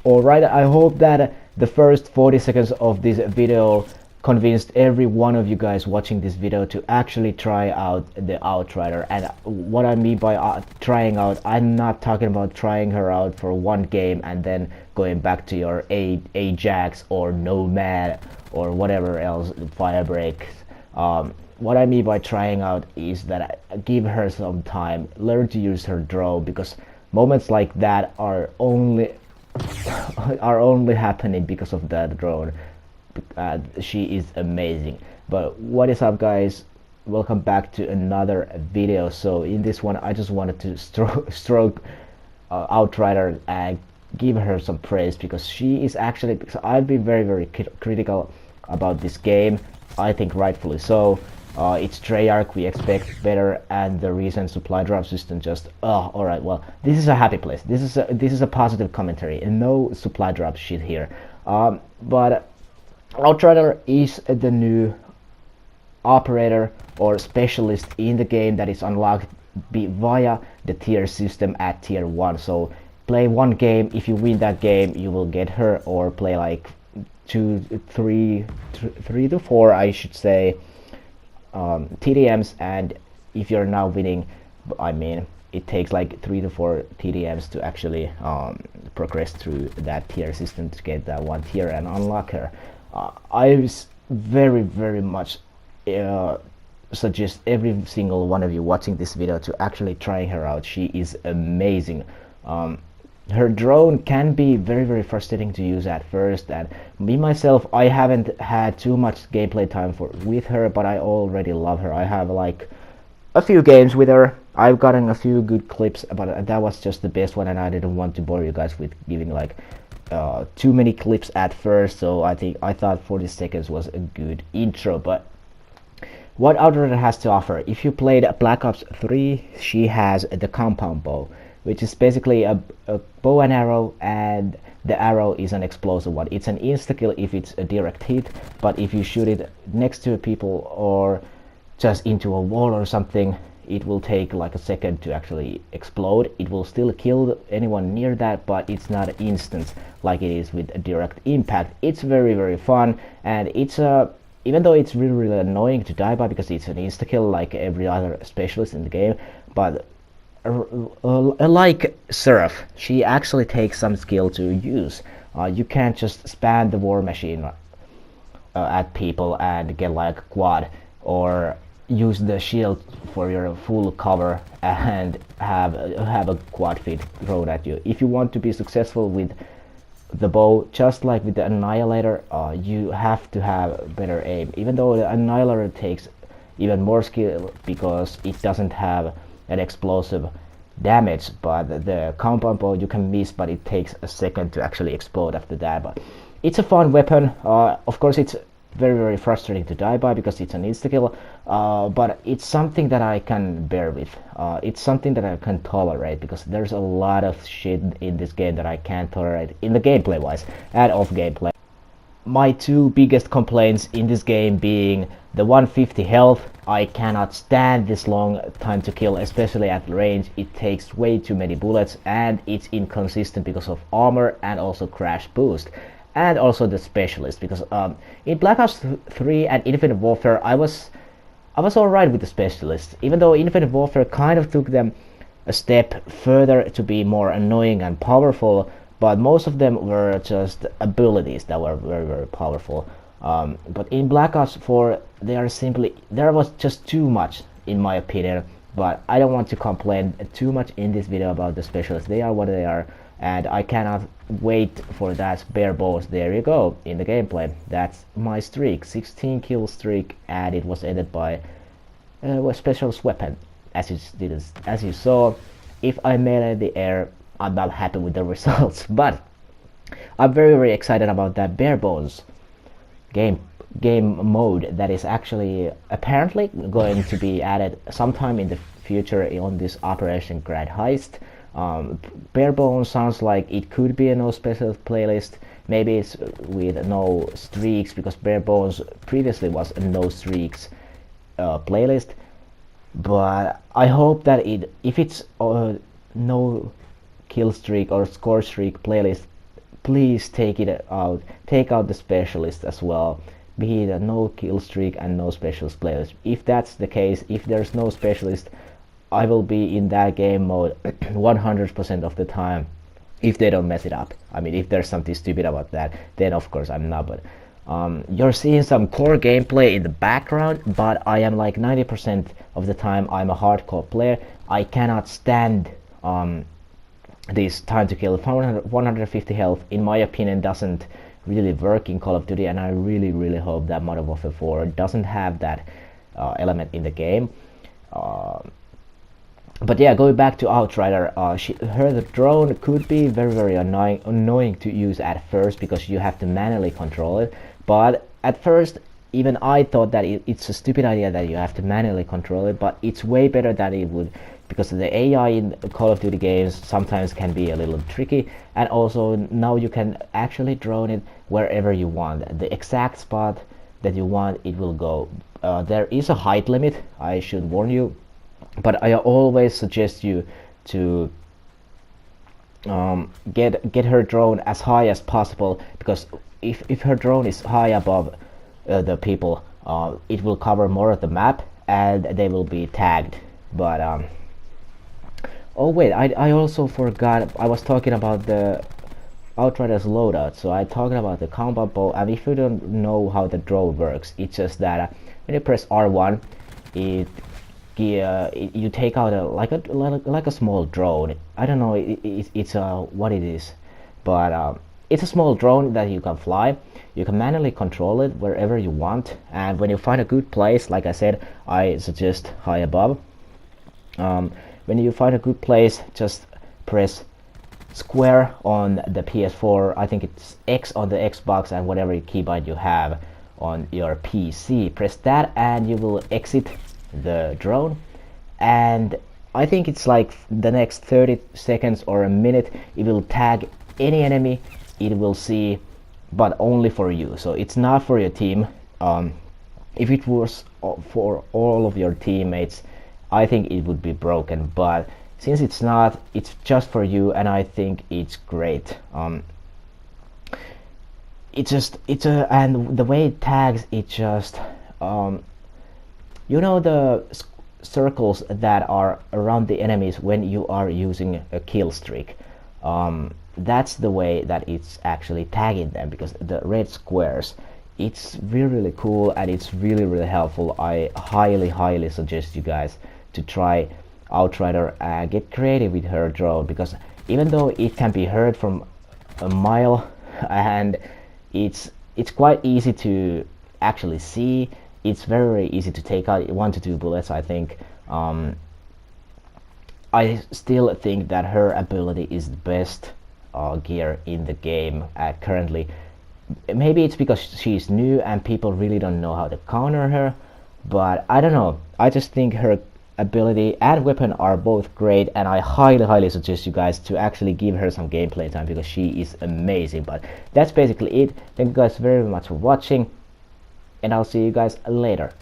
Alright, I hope that the first 40 seconds of this video convinced every one of you guys watching this video to actually try out the Outrider. And what I mean by trying out, I'm not talking about trying her out for one game and then going back to your Ajax or Nomad or whatever else, Firebreak. What I mean by trying out is that give her some time, learn to use her drone, because moments like that are only happening because of that drone. She is amazing. But what is up, guys? Welcome back to another video. So in this one I just wanted to stroke Outrider and give her some praise, because she is actually, because I've been very critical about this game. I think rightfully so. It's Treyarch, we expect better, and the recent supply drop system just alright, well, this is a happy place. This is a positive commentary and no supply drop shit here. But Outrider is the new operator or specialist in the game that is unlocked via the tier system at tier 1. So play one game, if you win that game you will get her, or play like three to four, I should say, TDMs, and if you're now winning, I mean, it takes like 3 to 4 TDMs to actually progress through that tier system to get that one tier and unlock her. I very much suggest every single one of you watching this video to actually try her out. She is amazing. Her drone can be very frustrating to use at first, and me myself, I haven't had too much gameplay time with her, but I already love her. I have like a few games with her. I've gotten a few good clips, but that was just the best one, and I didn't want to bore you guys with giving like too many clips at first, so I thought 40 seconds was a good intro. But what Outrider has to offer: if you played Black Ops 3, she has the compound bow, which is basically a bow and arrow, and the arrow is an explosive one. It's an insta-kill if it's a direct hit, but if you shoot it next to people or just into a wall or something, it will take like a second to actually explode. It will still kill anyone near that, but it's not instant like it is with a direct impact. It's very fun, and it's even though it's really annoying to die by because it's an insta-kill like every other specialist in the game, but like Seraph, she actually takes some skill to use. You can't just spam the war machine at people and get like a quad, or use the shield for your full cover and have a quad feed thrown at you. If you want to be successful with the bow, just like with the Annihilator, you have to have better aim, even though the Annihilator takes even more skill because it doesn't have an explosive damage. But the compound bow you can miss, but it takes a second to actually explode after that. But it's a fun weapon. Of course it's very frustrating to die by because it's an insta-kill, but it's something that I can bear with. It's something that I can tolerate, because there's a lot of shit in this game that I can't tolerate in the gameplay wise and off gameplay. My two biggest complaints in this game being the 150 health. I cannot stand this long time to kill, especially at range. It takes way too many bullets, and it's inconsistent because of armor and also crash boost, and also the specialist, because in Black Ops 3 and Infinite Warfare I was alright with the specialist, even though Infinite Warfare kind of took them a step further to be more annoying and powerful, but most of them were just abilities that were very powerful. But in Black Ops 4 there was just too much, in my opinion. But I don't want to complain too much in this video about the specialists. They are what they are, and I cannot wait for that bare bows. There you go, in the gameplay. That's my streak, 16 kill streak, and it was ended by a specialist weapon, as you saw. If I melee in the air, I'm not happy with the results, but I'm very excited about that bare bows game mode that is actually apparently going to be added sometime in the future on this Operation Grand Heist. Bare bones sounds like it could be a no special playlist. Maybe it's with no streaks, because bare bones previously was a no streaks playlist. But I hope that if it's no kill streak or score streak playlist please take it out. Take out the specialist as well. Be it a no kill streak and no specialist players. If that's the case, if there's no specialist, I will be in that game mode 100% of the time. If they don't mess it up. I mean, if there's something stupid about that, then of course I'm not. But you're seeing some core gameplay in the background, but I am like 90% of the time I'm a hardcore player. I cannot stand this time to kill. 150 health, in my opinion, doesn't really work in Call of Duty, and I really hope that Modern Warfare 4 doesn't have that element in the game. But yeah, going back to Outrider, the drone could be very annoying to use at first because you have to manually control it. But at first, even I thought that it's a stupid idea that you have to manually control it, but it's way better than it would, because the AI in Call of Duty games sometimes can be a little tricky, and also now you can actually drone it wherever you want. The exact spot that you want, it will go. There is a height limit, I should warn you, but I always suggest you to get her drone as high as possible, because if her drone is high above the people, it will cover more of the map and they will be tagged. But oh wait, I also forgot, I was talking about the Outrider's loadout, so I talked about the combat bow. And if you don't know how the drone works, it's just that when you press R1, you take out like a small drone. I don't know it's what it is, but it's a small drone that you can fly. You can manually control it wherever you want, and when you find a good place, like I said, I suggest high above. When you find a good place, just press square on the PS4. I think it's X on the Xbox, and whatever keybind you have on your PC. Press that and you will exit the drone, and I think it's like the next 30 seconds or a minute it will tag any enemy it will see, but only for you, so it's not for your team. If it was for all of your teammates, I think it would be broken, but since it's not, it's just for you, and I think it's great. And the way it tags, it just you know the circles that are around the enemies when you are using a kill streak, that's the way that it's actually tagging them, because the red squares, it's really cool and it's really helpful. I highly suggest you guys to try Outrider and get creative with her drone, because even though it can be heard from a mile and it's quite easy to actually see, it's very easy to take out 1 to 2 bullets, I think. I still think that her ability is the best gear in the game currently. Maybe it's because she's new and people really don't know how to counter her, but I don't know. I just think her ability and weapon are both great, and I highly suggest you guys to actually give her some gameplay time, because she is amazing. But that's basically it. Thank you guys very much for watching, and I'll see you guys later.